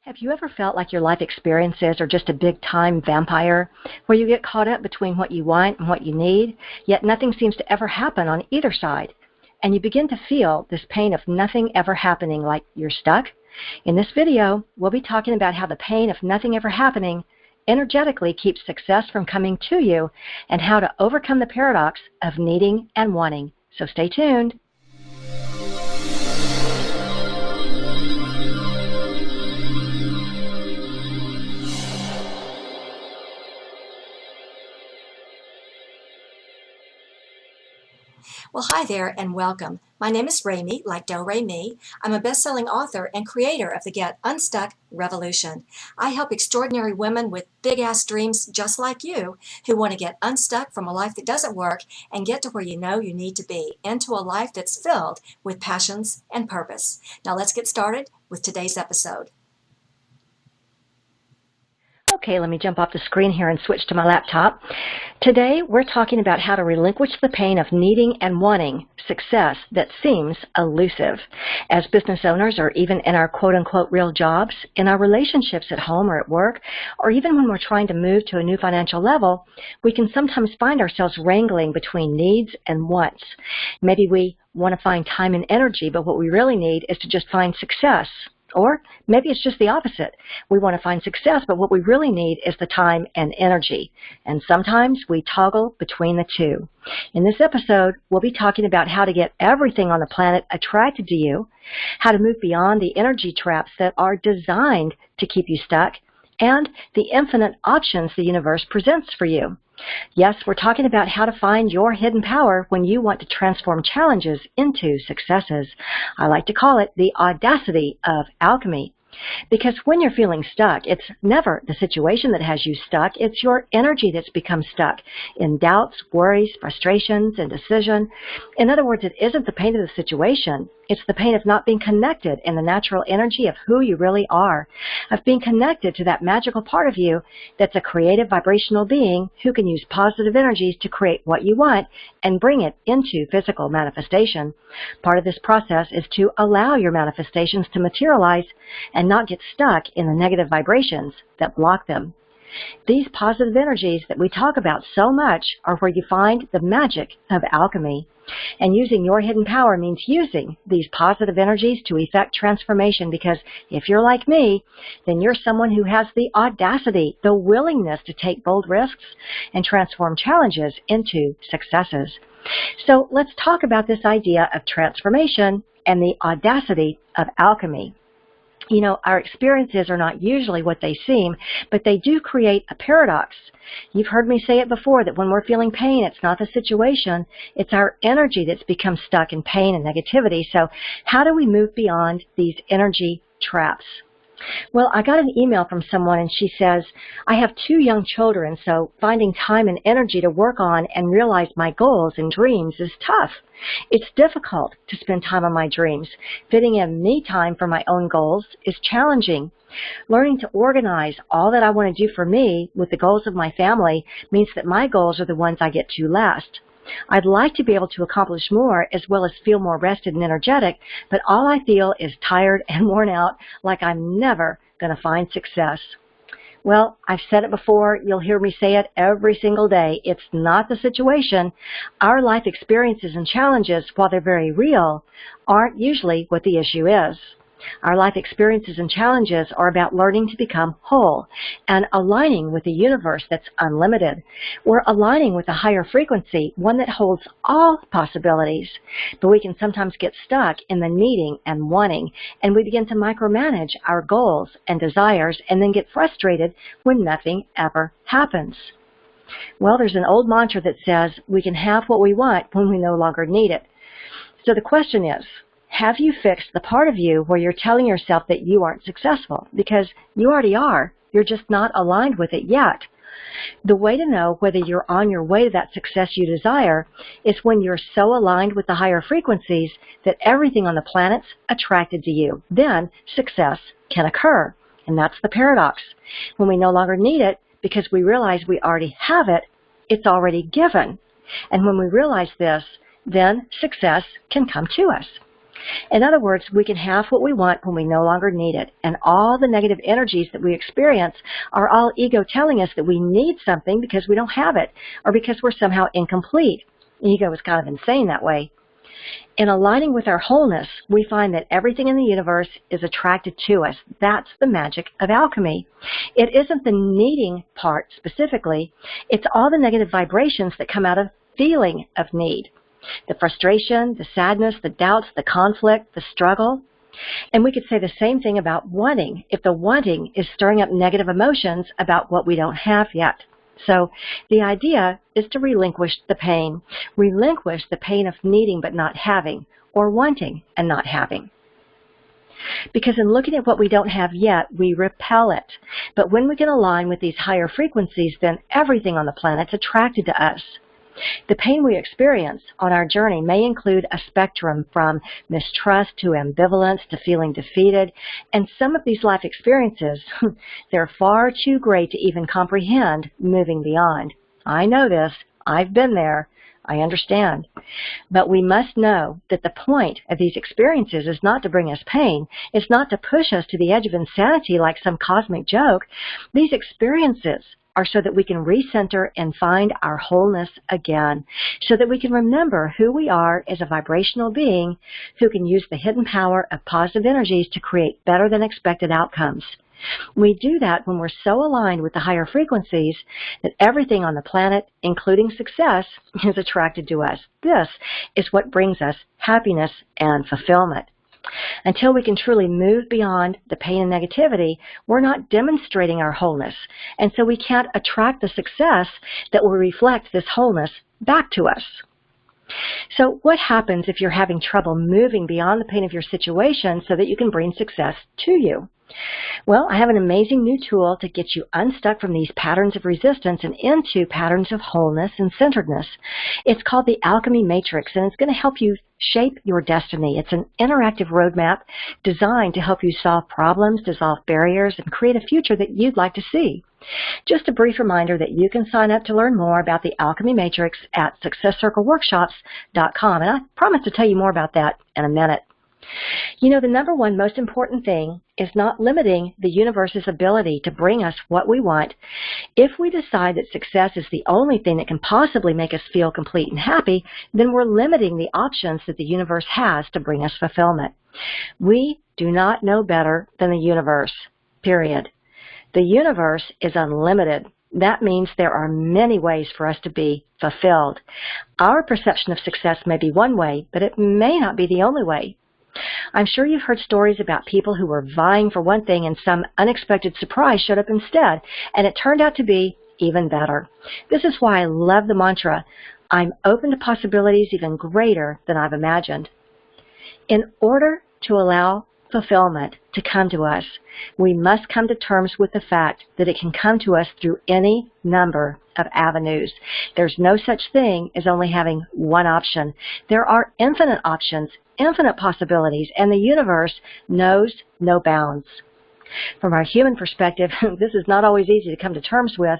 Have you ever felt like your life experiences are just a big-time vampire, where you get caught up between what you want and what you need, yet nothing seems to ever happen on either side? And you begin to feel this pain of nothing ever happening, like you're stuck? In this video, we'll be talking about how the pain of nothing ever happening energetically keeps success from coming to you, and how to overcome the paradox of needing and wanting. So stay tuned. Well, hi there and welcome. My name is Remy, like Do Re Mi. I'm a best-selling author and creator of the Get Unstuck Revolution. I help extraordinary women with big-ass dreams just like you who want to get unstuck from a life that doesn't work and get to where you know you need to be, into a life that's filled with passions and purpose. Now let's get started with today's episode. Okay, let me jump off the screen here and switch to my laptop. Today, we're talking about how to relinquish the pain of needing and wanting success that seems elusive. As business owners, or even in our quote-unquote real jobs, in our relationships at home or at work, or even when we're trying to move to a new financial level, we can sometimes find ourselves wrangling between needs and wants. Maybe we want to find time and energy, but what we really need is to just find success. Or maybe it's just the opposite. We want to find success, but what we really need is the time and energy. And sometimes we toggle between the two. In this episode, we'll be talking about how to get everything on the planet attracted to you, how to move beyond the energy traps that are designed to keep you stuck, and the infinite options the universe presents for you. Yes, we're talking about how to find your hidden power when you want to transform challenges into successes. I like to call it the audacity of alchemy. Because when you're feeling stuck, it's never the situation that has you stuck. It's your energy that's become stuck in doubts, worries, frustrations, indecision. In other words, it isn't the pain of the situation. It's the pain of not being connected in the natural energy of who you really are, of being connected to that magical part of you that's a creative vibrational being who can use positive energies to create what you want and bring it into physical manifestation. Part of this process is to allow your manifestations to materialize and not get stuck in the negative vibrations that block them. These positive energies that we talk about so much are where you find the magic of alchemy. And using your hidden power means using these positive energies to effect transformation, because if you're like me, then you're someone who has the audacity, the willingness to take bold risks and transform challenges into successes. So let's talk about this idea of transformation and the audacity of alchemy. You know, our experiences are not usually what they seem, but they do create a paradox. You've heard me say it before, that when we're feeling pain, it's not the situation, it's our energy that's become stuck in pain and negativity. So how do we move beyond these energy traps? Well, I got an email from someone and she says, I have 2 young children, so finding time and energy to work on and realize my goals and dreams is tough. It's difficult to spend time on my dreams. Fitting in me time for my own goals is challenging. Learning to organize all that I want to do for me with the goals of my family means that my goals are the ones I get to last. I'd like to be able to accomplish more as well as feel more rested and energetic, but all I feel is tired and worn out, like I'm never going to find success. Well, I've said it before. You'll hear me say it every single day. It's not the situation. Our life experiences and challenges, while they're very real, aren't usually what the issue is. Our life experiences and challenges are about learning to become whole and aligning with a universe that's unlimited. We're aligning with a higher frequency, one that holds all possibilities. But we can sometimes get stuck in the needing and wanting, and we begin to micromanage our goals and desires and then get frustrated when nothing ever happens. Well, there's an old mantra that says we can have what we want when we no longer need it. So the question is, have you fixed the part of you where you're telling yourself that you aren't successful? Because you already are. You're just not aligned with it yet. The way to know whether you're on your way to that success you desire is when you're so aligned with the higher frequencies that everything on the planet's attracted to you. Then success can occur. And that's the paradox. When we no longer need it because we realize we already have it, it's already given. And when we realize this, then success can come to us. In other words, we can have what we want when we no longer need it. And all the negative energies that we experience are all ego telling us that we need something because we don't have it or because we're somehow incomplete. Ego is kind of insane that way. In aligning with our wholeness, we find that everything in the universe is attracted to us. That's the magic of alchemy. It isn't the needing part specifically. It's all the negative vibrations that come out of feeling of need. The frustration, the sadness, the doubts, the conflict, the struggle. And we could say the same thing about wanting, if the wanting is stirring up negative emotions about what we don't have yet. So the idea is to relinquish the pain. Relinquish the pain of needing but not having, or wanting and not having. Because in looking at what we don't have yet, we repel it. But when we can align with these higher frequencies, then everything on the planet's attracted to us. The pain we experience on our journey may include a spectrum from mistrust to ambivalence to feeling defeated, and some of these life experiences, they're far too great to even comprehend moving beyond. I know this. I've been there. I understand. But we must know that the point of these experiences is not to bring us pain. It's not to push us to the edge of insanity like some cosmic joke. These experiences are so that we can recenter and find our wholeness again, so that we can remember who we are as a vibrational being who can use the hidden power of positive energies to create better than expected outcomes. We do that when we're so aligned with the higher frequencies that everything on the planet, including success, is attracted to us. This is what brings us happiness and fulfillment. Until we can truly move beyond the pain and negativity, we're not demonstrating our wholeness, and so we can't attract the success that will reflect this wholeness back to us. So what happens if you're having trouble moving beyond the pain of your situation so that you can bring success to you? Well, I have an amazing new tool to get you unstuck from these patterns of resistance and into patterns of wholeness and centeredness. It's called the Alchemy Matrix, and it's going to help you shape your destiny. It's an interactive roadmap designed to help you solve problems, dissolve barriers, and create a future that you'd like to see. Just a brief reminder that you can sign up to learn more about the Alchemy Matrix at successcircleworkshops.com, and I promise to tell you more about that in a minute. You know, the number one most important thing is not limiting the universe's ability to bring us what we want. If we decide that success is the only thing that can possibly make us feel complete and happy, then we're limiting the options that the universe has to bring us fulfillment. We do not know better than the universe, period. The universe is unlimited. That means there are many ways for us to be fulfilled. Our perception of success may be one way, but it may not be the only way. I'm sure you've heard stories about people who were vying for one thing and some unexpected surprise showed up instead, and it turned out to be even better. This is why I love the mantra, I'm open to possibilities even greater than I've imagined. In order to allow fulfillment to come to us, we must come to terms with the fact that it can come to us through any number of avenues. There's no such thing as only having one option. There are infinite options, infinite possibilities, and the universe knows no bounds. From our human perspective, this is not always easy to come to terms with,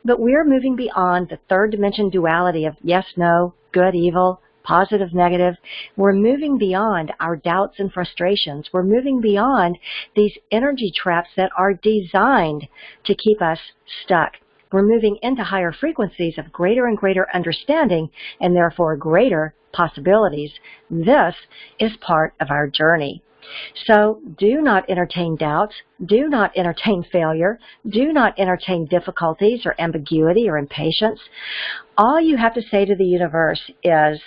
but we're moving beyond the third dimension duality of yes, no, good, evil, positive, negative. We're moving beyond our doubts and frustrations. We're moving beyond these energy traps that are designed to keep us stuck. We're moving into higher frequencies of greater and greater understanding and therefore greater possibilities. This is part of our journey. So do not entertain doubts. Do not entertain failure. Do not entertain difficulties or ambiguity or impatience. All you have to say to the universe is,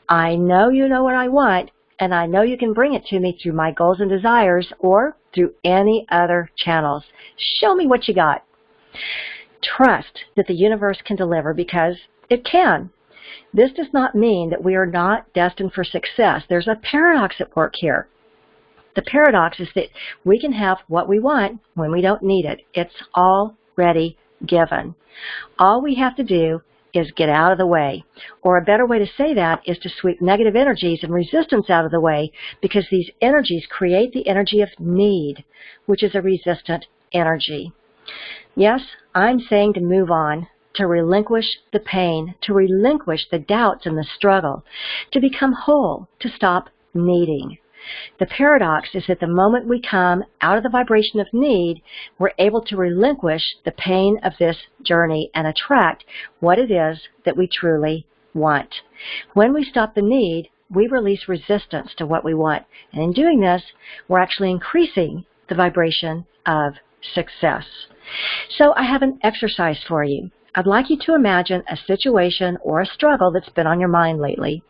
I know you know what I want, and I know you can bring it to me through my goals and desires or through any other channels. Show me what you got. Trust that the universe can deliver because it can. This does not mean that we are not destined for success. There's a paradox at work here. The paradox is that we can have what we want when we don't need it. It's already given. All we have to do is get out of the way. Or a better way to say that is to sweep negative energies and resistance out of the way, because these energies create the energy of need, which is a resistant energy. Yes, I'm saying to move on, to relinquish the pain, to relinquish the doubts and the struggle, to become whole, to stop needing. The paradox is that the moment we come out of the vibration of need, we're able to relinquish the pain of this journey and attract what it is that we truly want. When we stop the need, we release resistance to what we want. And in doing this, we're actually increasing the vibration of success. So I have an exercise for you. I'd like you to imagine a situation or a struggle that's been on your mind lately.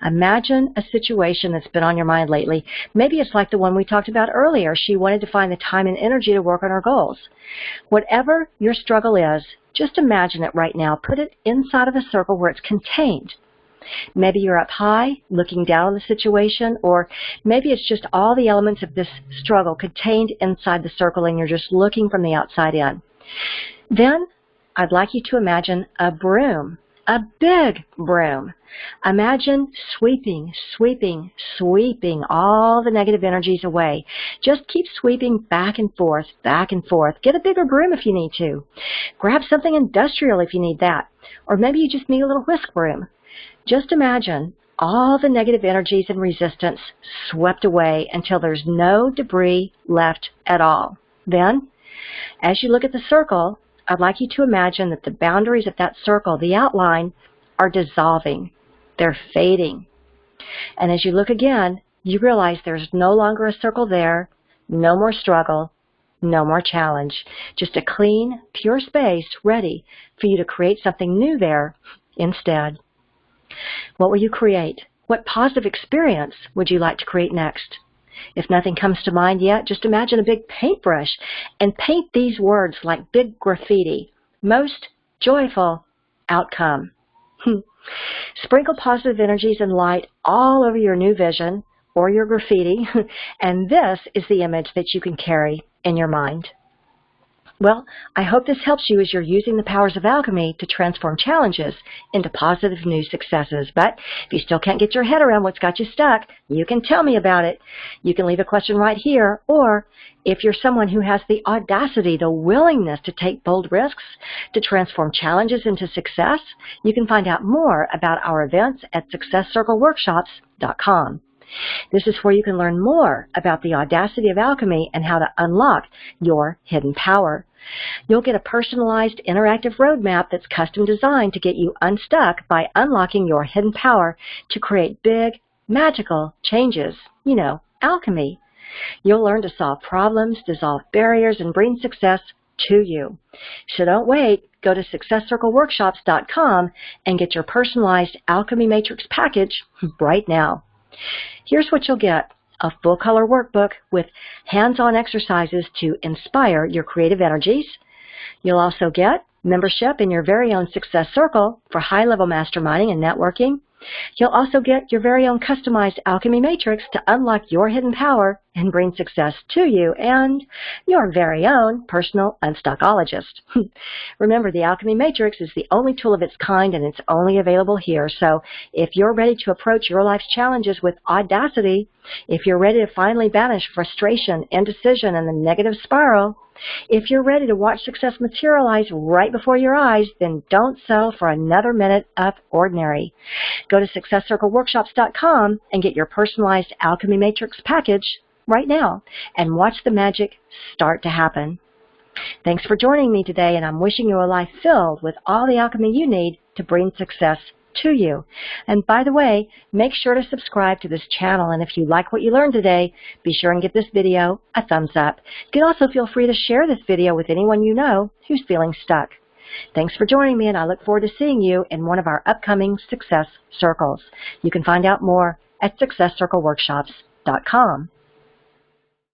Imagine a situation that's been on your mind lately. Maybe it's like the one we talked about earlier. She wanted to find the time and energy to work on her goals. Whatever your struggle is, just imagine it right now. Put it inside of a circle where it's contained. Maybe you're up high looking down on the situation, or maybe it's just all the elements of this struggle contained inside the circle and you're just looking from the outside in. Then I'd like you to imagine a broom, a big broom. Imagine sweeping, sweeping, sweeping all the negative energies away. Just keep sweeping back and forth, back and forth. Get a bigger broom if you need to. Grab something industrial if you need that. Or maybe you just need a little whisk broom. Just imagine all the negative energies and resistance swept away until there's no debris left at all. Then, as you look at the circle, I'd like you to imagine that the boundaries of that circle, the outline, are dissolving. They're fading. And as you look again, you realize there's no longer a circle there, no more struggle, no more challenge. Just a clean, pure space ready for you to create something new there instead. What will you create? What positive experience would you like to create next? If nothing comes to mind yet, just imagine a big paintbrush and paint these words like big graffiti. Most joyful outcome. Sprinkle positive energies and light all over your new vision or your graffiti, and this is the image that you can carry in your mind. Well, I hope this helps you as you're using the powers of alchemy to transform challenges into positive new successes. But if you still can't get your head around what's got you stuck, you can tell me about it. You can leave a question right here, or if you're someone who has the audacity, the willingness to take bold risks to transform challenges into success, you can find out more about our events at successcircleworkshops.com. This is where you can learn more about the audacity of alchemy and how to unlock your hidden power. You'll get a personalized interactive roadmap that's custom designed to get you unstuck by unlocking your hidden power to create big, magical changes. You know, alchemy. You'll learn to solve problems, dissolve barriers, and bring success to you. So don't wait. Go to successcircleworkshops.com and get your personalized alchemy matrix package right now. Here's what you'll get: a full-color workbook with hands-on exercises to inspire your creative energies. You'll also get membership in your very own Success Circle for high-level masterminding and networking. You'll also get your very own customized alchemy matrix to unlock your hidden power and bring success to you, and your very own personal unstockologist. Remember, the alchemy matrix is the only tool of its kind, and it's only available here. So if you're ready to approach your life's challenges with audacity, if you're ready to finally banish frustration, indecision, and the negative spiral, if you're ready to watch success materialize right before your eyes, then don't settle for another minute of ordinary. Go to successcircleworkshops.com and get your personalized alchemy matrix package right now and watch the magic start to happen. Thanks for joining me today, and I'm wishing you a life filled with all the alchemy you need to bring success to you. And by the way, make sure to subscribe to this channel, and if you like what you learned today, be sure and give this video a thumbs up. You can also feel free to share this video with anyone you know who's feeling stuck. Thanks for joining me, and I look forward to seeing you in one of our upcoming Success Circles. You can find out more at successcircleworkshops.com.